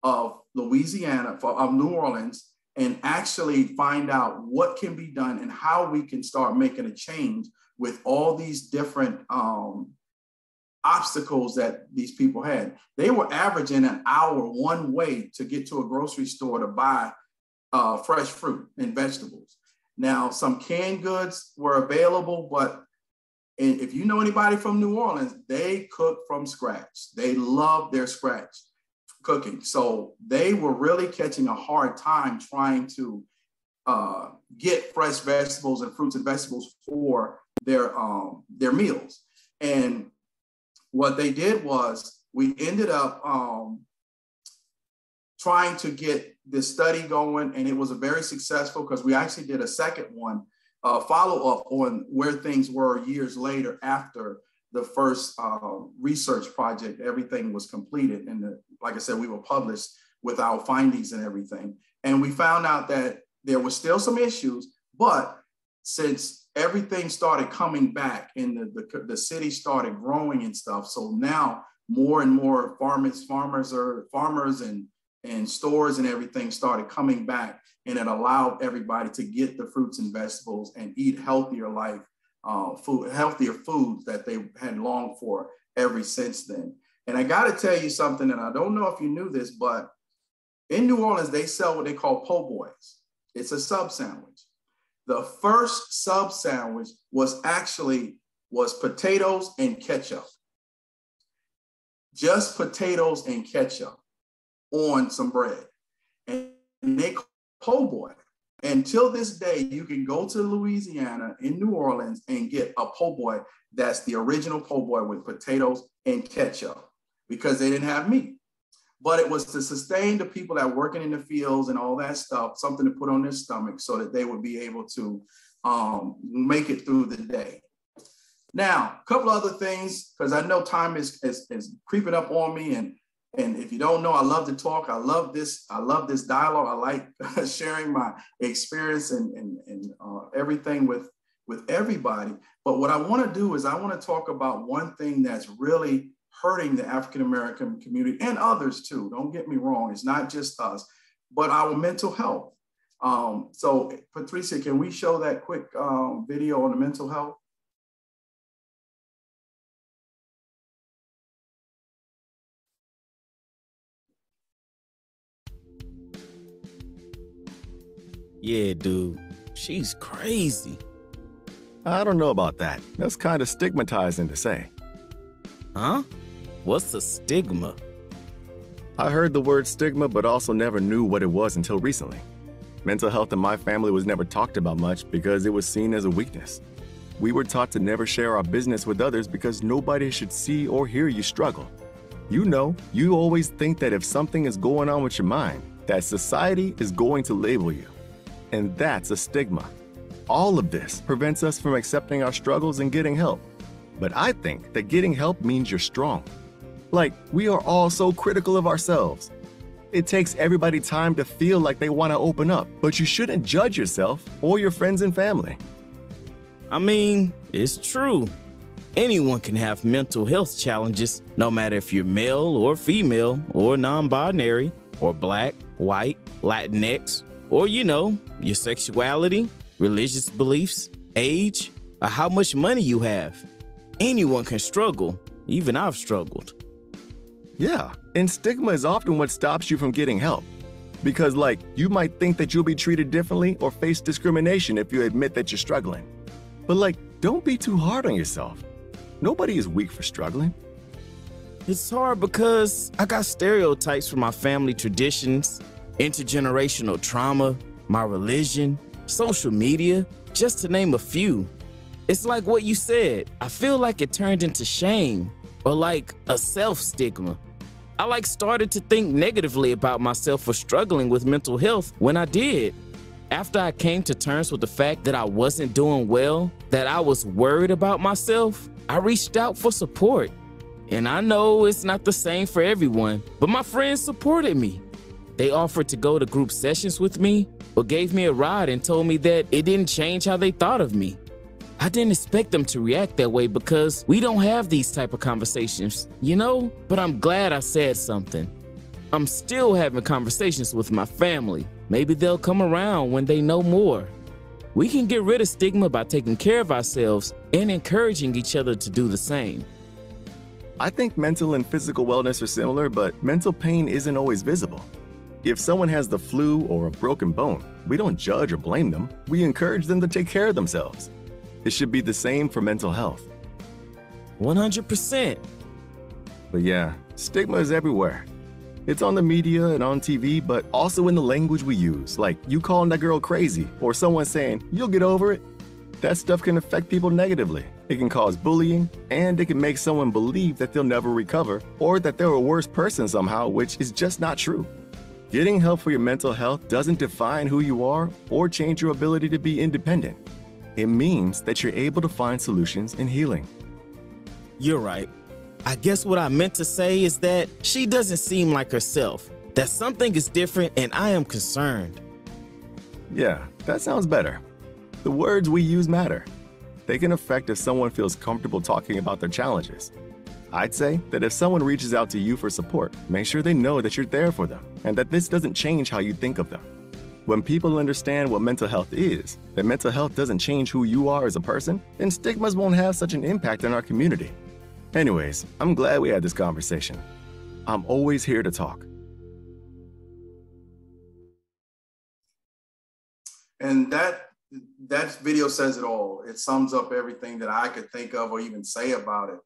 S5: of Louisiana, of New Orleans, and actually find out what can be done and how we can start making a change with all these different obstacles that these people had. They were averaging an hour one way to get to a grocery store to buy fresh fruit and vegetables. Now, some canned goods were available, but if you know anybody from New Orleans, they cook from scratch. They love their scratch cooking. So they were really catching a hard time trying to get fresh vegetables and fruits and vegetables for their meals. And what they did was we ended up trying to get this study going, and it was a very successful, because we actually did a second one, follow-up on where things were years later after the first research project. Everything was completed, and like I said, we were published with our findings and everything. And we found out that there were still some issues, but since everything started coming back and the city started growing and stuff, so now more and more farmers and stores and everything started coming back, and it allowed everybody to get the fruits and vegetables and eat healthier healthier foods that they had longed for ever since then. And I got to tell you something, and I don't know if you knew this, but in New Orleans, they sell what they call po' boys. It's a sub sandwich. The first sub sandwich was potatoes and ketchup. Just potatoes and ketchup on some bread. And they call po' boy. Until this day, you can go to Louisiana in New Orleans and get a po' boy that's the original po' boy with potatoes and ketchup, because they didn't have meat. But it was to sustain the people that are working in the fields and all that stuff, something to put on their stomach so that they would be able to make it through the day. Now, a couple other things, because I know time is creeping up on me. And if you don't know, I love to talk. I love this dialogue. I like sharing my experience and everything with everybody. But what I want to do is I want to talk about one thing that's really hurting the African-American community and others too. Don't get me wrong. It's not just us, but our mental health. So Patricia, can we show that quick video on the mental health?
S13: Yeah, dude, she's crazy.
S14: I don't know about that. That's kind of stigmatizing to say.
S13: Huh? What's a stigma?
S14: I heard the word stigma, but also never knew what it was until recently. Mental health in my family was never talked about much because it was seen as a weakness. We were taught to never share our business with others because nobody should see or hear you struggle. You know, you always think that if something is going on with your mind, that society is going to label you. And that's a stigma. All of this prevents us from accepting our struggles and getting help. But I think that getting help means you're strong. Like, we are all so critical of ourselves. It takes everybody time to feel like they want to open up, but you shouldn't judge yourself or your friends and family.
S13: I mean, it's true. Anyone can have mental health challenges, no matter if you're male or female or non-binary or black, white, Latinx, or, you know, your sexuality, religious beliefs, age, or how much money you have. Anyone can struggle. Even I've struggled.
S14: Yeah, and stigma is often what stops you from getting help. Because, like, you might think that you'll be treated differently or face discrimination if you admit that you're struggling. But, like, don't be too hard on yourself. Nobody is weak for struggling.
S13: It's hard because I got stereotypes from my family traditions, intergenerational trauma, my religion, social media, just to name a few. It's like what you said. I feel like it turned into shame or like a self-stigma. I like started to think negatively about myself for struggling with mental health when I did. After I came to terms with the fact that I wasn't doing well, that I was worried about myself, I reached out for support. And I know it's not the same for everyone, but my friends supported me. They offered to go to group sessions with me or gave me a ride and told me that it didn't change how they thought of me. I didn't expect them to react that way because we don't have these type of conversations, you know? But I'm glad I said something. I'm still having conversations with my family. Maybe they'll come around when they know more. We can get rid of stigma by taking care of ourselves and encouraging each other to do the same.
S14: I think mental and physical wellness are similar, but mental pain isn't always visible. If someone has the flu or a broken bone, we don't judge or blame them. We encourage them to take care of themselves. It should be the same for mental health.
S13: 100%.
S14: But yeah, stigma is everywhere. It's on the media and on TV, but also in the language we use, like you calling that girl crazy or someone saying, you'll get over it. That stuff can affect people negatively. It can cause bullying, and it can make someone believe that they'll never recover or that they're a worse person somehow, which is just not true. Getting help for your mental health doesn't define who you are or change your ability to be independent. It means that you're able to find solutions in healing.
S13: You're right. I guess what I meant to say is that she doesn't seem like herself, that something is different and I am concerned.
S14: Yeah, that sounds better. The words we use matter. They can affect if someone feels comfortable talking about their challenges. I'd say that if someone reaches out to you for support, make sure they know that you're there for them and that this doesn't change how you think of them. When people understand what mental health is, that mental health doesn't change who you are as a person, then stigmas won't have such an impact on our community. Anyways, I'm glad we had this conversation. I'm always here to talk.
S5: And that that video says it all. It sums up everything that I could think of or even say about it.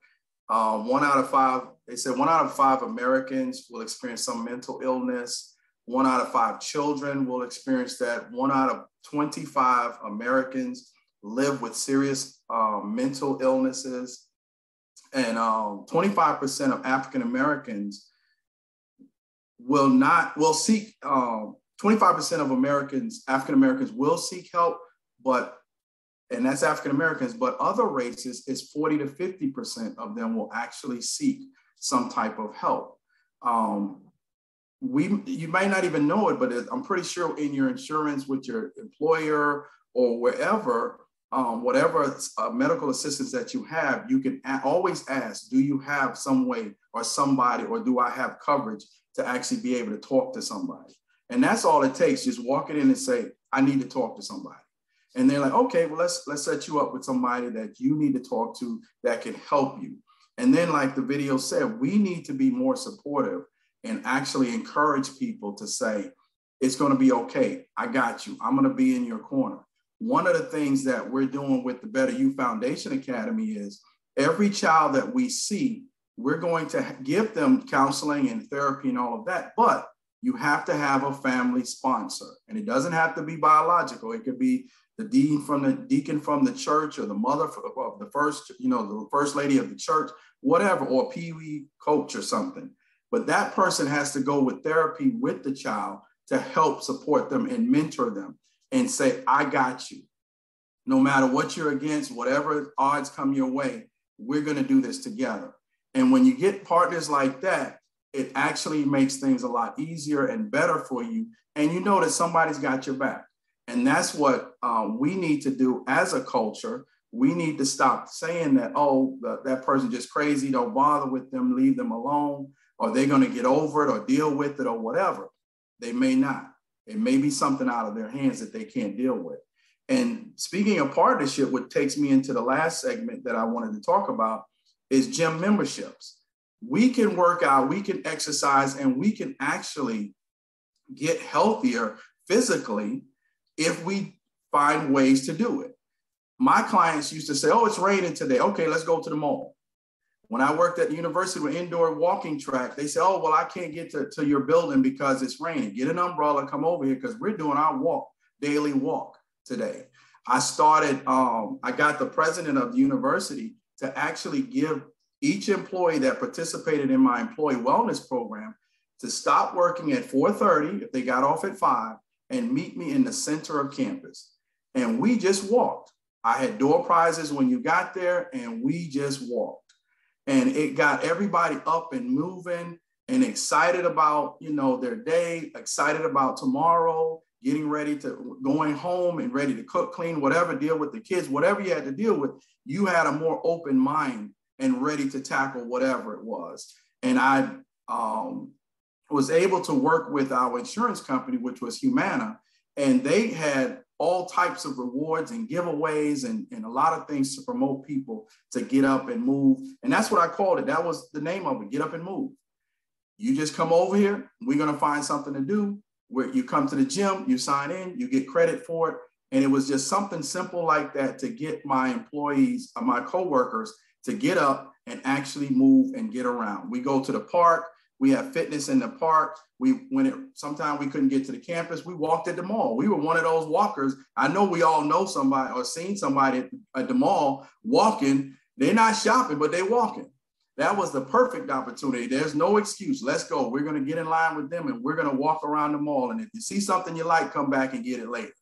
S5: 1 out of 5, they said 1 out of 5 Americans will experience some mental illness. 1 out of 5 children will experience that. 1 out of 25 Americans live with serious mental illnesses. And 25% of African Americans will seek, 25% of African Americans will seek help, and that's African Americans, but other races, is 40 to 50% of them will actually seek some type of help. You might not even know it, but I'm pretty sure in your insurance with your employer or wherever, whatever medical assistance that you have, you can always ask, do you have some way or somebody, or do I have coverage to actually be able to talk to somebody? And that's all it takes. Just walk in and say, I need to talk to somebody. And they're like, okay, well, let's set you up with somebody that you need to talk to that can help you. And then, like the video said, we need to be more supportive and actually encourage people to say, it's going to be okay. I got you. I'm going to be in your corner. One of the things that we're doing with the Better You Foundation Academy is every child that we see, we're going to give them counseling and therapy and all of that, but you have to have a family sponsor. And it doesn't have to be biological. It could be the deacon from the church, or the mother of the first lady of the church, whatever, or a Pee-wee coach or something. But that person has to go with therapy with the child to help support them and mentor them and say, I got you. No matter what you're against, whatever odds come your way, we're going to do this together. And when you get partners like that, it actually makes things a lot easier and better for you. And you know that somebody's got your back. And that's what we need to do as a culture. We need to stop saying that, oh, that person's just crazy, don't bother with them, leave them alone, or they're going to get over it or deal with it or whatever. They may not. It may be something out of their hands that they can't deal with. And speaking of partnership, what takes me into the last segment that I wanted to talk about is gym memberships. We can work out, we can exercise, and we can actually get healthier physically if we find ways to do it. My clients used to say, oh, it's raining today. Okay, let's go to the mall. When I worked at the university with indoor walking track, they say, oh, well, I can't get to your building because it's raining. Get an umbrella, come over here, because we're doing our daily walk today. I got the president of the university to actually give each employee that participated in my employee wellness program to stop working at 4:30 if they got off at 5 and meet me in the center of campus. And we just walked. I had door prizes when you got there, and we just walked. And it got everybody up and moving and excited about, their day, excited about tomorrow, getting ready to going home and ready to cook, clean, whatever, deal with the kids, whatever you had to deal with, you had a more open mind and ready to tackle whatever it was. And I was able to work with our insurance company, which was Humana, and they had all types of rewards and giveaways and a lot of things to promote people to get up and move. And that's what I called it. That was the name of it, Get Up and Move. You just come over here, we're gonna find something to do. Where you come to the gym, you sign in, you get credit for it. And it was just something simple like that to get my employees, my coworkers, to get up and actually move and get around. We go to the park, we have fitness in the park. Sometimes we couldn't get to the campus, we walked at the mall. We were one of those walkers. I know we all know somebody or seen somebody at the mall walking. They're not shopping, but they're walking. That was the perfect opportunity. There's no excuse. Let's go. We're going to get in line with them and we're going to walk around the mall. And if you see something you like, come back and get it later.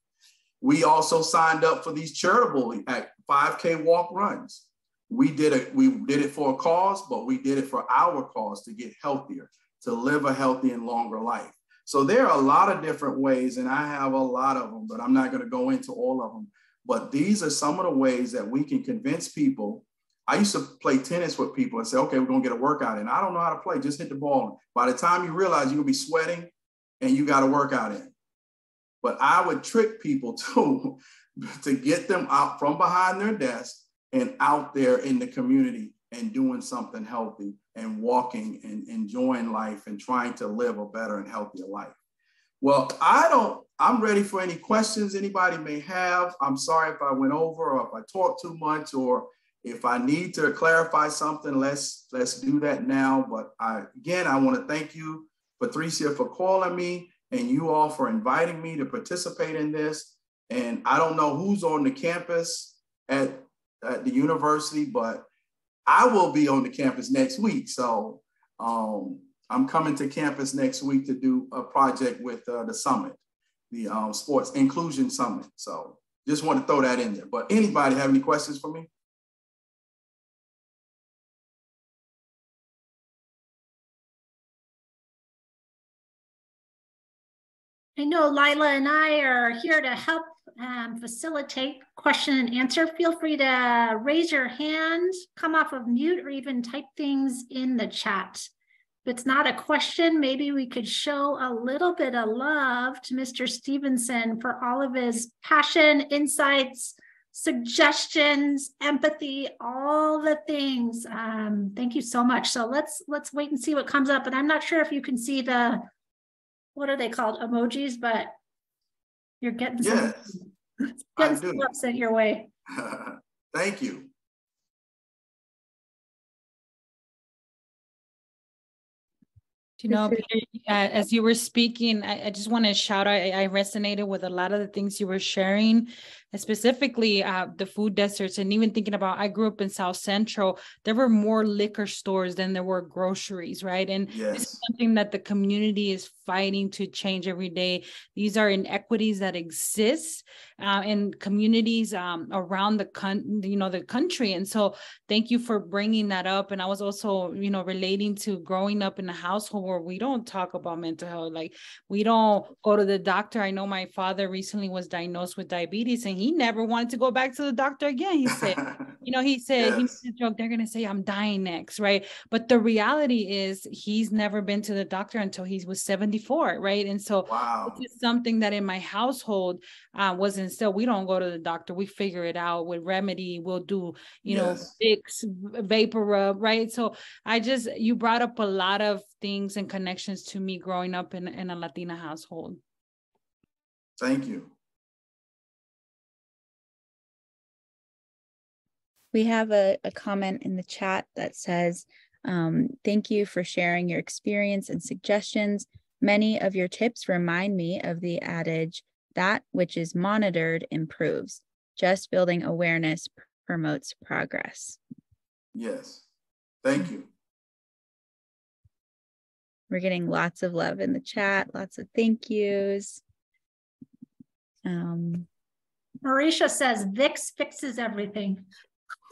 S5: We also signed up for these charitable 5K walk runs. We did it for a cause, but we did it for our cause to get healthier, to live a healthy and longer life. So there are a lot of different ways, and I have a lot of them, but I'm not going to go into all of them. But these are some of the ways that we can convince people. I used to play tennis with people and say, okay, we're going to get a workout in. I don't know how to play, just hit the ball. By the time you realize you're going to be sweating and you got a workout in. But I would trick people too to get them out from behind their desk and out there in the community and doing something healthy and walking and enjoying life and trying to live a better and healthier life. Well, I I'm ready for any questions anybody may have. I'm sorry if I went over or if I talked too much, or if I need to clarify something, let's do that now. But again, I want to thank you, Patricia, for calling me, and you all for inviting me to participate in this. And I don't know who's on the campus at the university, but I will be on the campus next week. So I'm coming to campus next week to do a project with the summit, the Sports Inclusion Summit. So just want to throw that in there. But anybody have any questions for me?
S2: I know Lila and I are here to help facilitate question and answer. Feel free to raise your hand, come off of mute, or even type things in the chat. If it's not a question, maybe we could show a little bit of love to Mr. Stevenson for all of his passion, insights, suggestions, empathy, all the things. Thank you so much. So let's wait and see what comes up. And I'm not sure if you can see the, what are they called, emojis, but you're getting some, getting some love sent your way.
S5: Thank you.
S1: You know, Peter, as you were speaking, I just want to shout out, I resonated with a lot of the things you were sharing, specifically the food deserts, and even thinking about, I grew up in South Central, there were more liquor stores than there were groceries, right? And this is something that the community is fighting to change every day. These are inequities that exist in communities around the country. And so thank you for bringing that up. And I was also, relating to growing up in a household where we don't talk about mental health. Like, we don't go to the doctor. I know my father recently was diagnosed with diabetes, and he never wanted to go back to the doctor again. He said, he said, he made a joke, they're going to say I'm dying next, right? But the reality is he's never been to the doctor until he was 74, right? And so this is something that in my household was instilled. We don't go to the doctor. We figure it out with remedy. We'll do, Vicks, vapor rub, right? So you brought up a lot of things and connections to me growing up in a Latina household.
S5: Thank you.
S3: We have a comment in the chat that says, thank you for sharing your experience and suggestions. Many of your tips remind me of the adage, that which is monitored improves. Just building awareness promotes progress.
S5: Yes, thank you.
S3: We're getting lots of love in the chat, lots of thank yous.
S2: Marisha says Vicks fixes everything.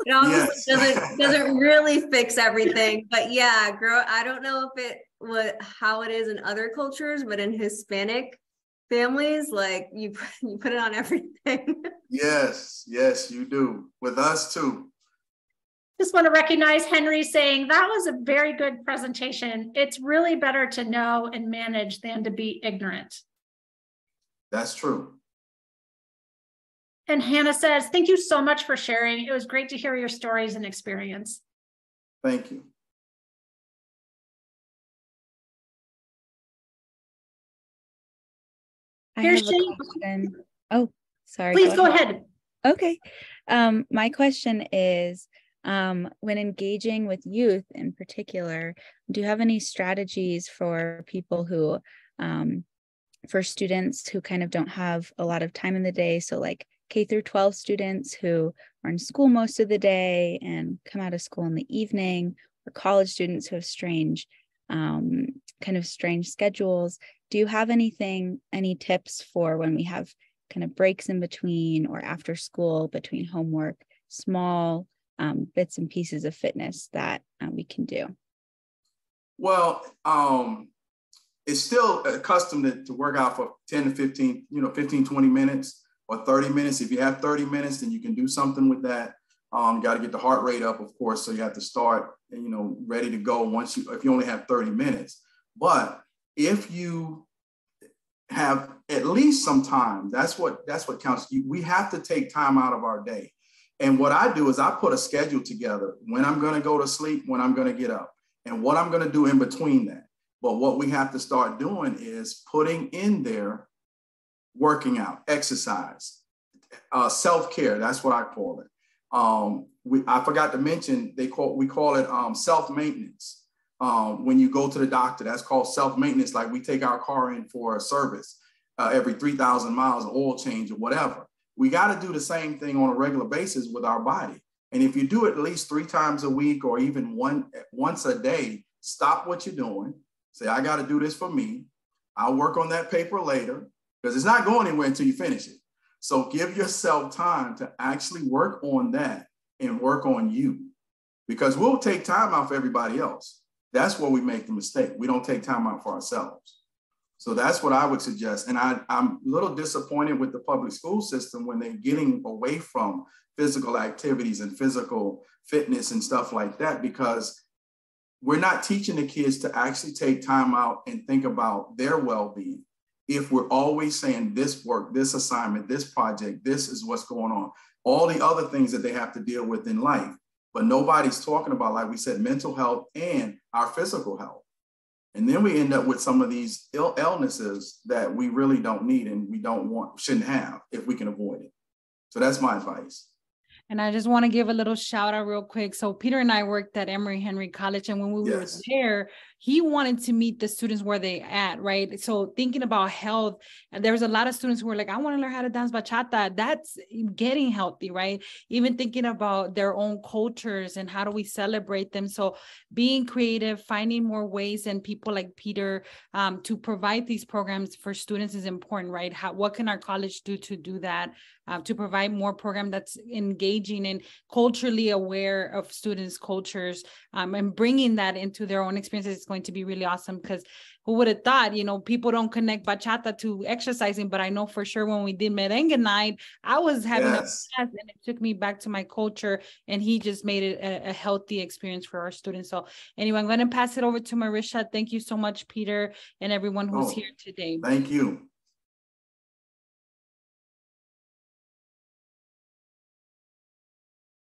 S4: It obviously doesn't really fix everything, but yeah, I don't know if how it is in other cultures, but in Hispanic families, like you put it on everything.
S5: Yes, you do. With us too.
S2: Just want to recognize Henry saying that was a very good presentation. It's really better to know and manage than to be ignorant.
S5: That's true.
S2: And Hannah says, thank you so much for sharing. It was great to hear your stories and experience.
S5: Thank you.
S3: I have a question. Oh, sorry.
S2: Please go ahead.
S3: Okay. My question is, when engaging with youth in particular, do you have any strategies for people who, for students who kind of don't have a lot of time in the day? So like K through 12 students who are in school most of the day and come out of school in the evening, or college students who have strange schedules. Do you have any tips for when we have kind of breaks in between or after school, between homework, small bits and pieces of fitness that we can do?
S5: Well, it's still accustomed to work out for 10 to 15, 15, 20 minutes or 30 minutes. If you have 30 minutes, then you can do something with that. You got to get the heart rate up, of course. So you have to start, ready to go if you only have 30 minutes. But if you have at least some time, that's what counts. We have to take time out of our day. And what I do is I put a schedule together when I'm going to go to sleep, when I'm going to get up, and what I'm going to do in between that. But what we have to start doing is putting in there working out, exercise, self-care. That's what I call it. I forgot to mention, we call it self-maintenance. When you go to the doctor, that's called self-maintenance. Like we take our car in for a service every 3,000 miles, oil change or whatever. We got to do the same thing on a regular basis with our body. And if you do it at least 3 times a week or even once a day, stop what you're doing. Say, I got to do this for me. I'll work on that paper later, because it's not going anywhere until you finish it. So give yourself time to actually work on that and work on you, because we'll take time out for everybody else. That's where we make the mistake. We don't take time out for ourselves. So that's what I would suggest. And I'm a little disappointed with the public school system when they're getting away from physical activities and physical fitness and stuff like that, because we're not teaching the kids to actually take time out and think about their well-being. If we're always saying this work, this assignment, this project, this is what's going on, all the other things that they have to deal with in life, but nobody's talking about, like we said, mental health and our physical health. And then we end up with some of these illnesses that we really don't need and we shouldn't have if we can avoid it. So that's my advice.
S1: And I just want to give a little shout out real quick. So Peter and I worked at Emory Henry College, and when we were there, he wanted to meet the students where they at, right? So thinking about health, and there was a lot of students who were like, I want to learn how to dance bachata. That's getting healthy, right? Even thinking about their own cultures and how do we celebrate them. So being creative, finding more ways, and people like Peter to provide these programs for students is important, right? What can our college do to do that? To provide more program that's engaging and culturally aware of students' cultures, and bringing that into their own experiences is going to be really awesome, because who would have thought, people don't connect bachata to exercising, but I know for sure when we did merengue night, I was having a blast, and it took me back to my culture, and he just made it a healthy experience for our students. So anyway, I'm going to pass it over to Marisha. Thank you so much, Peter, and everyone who's here today.
S5: Thank you.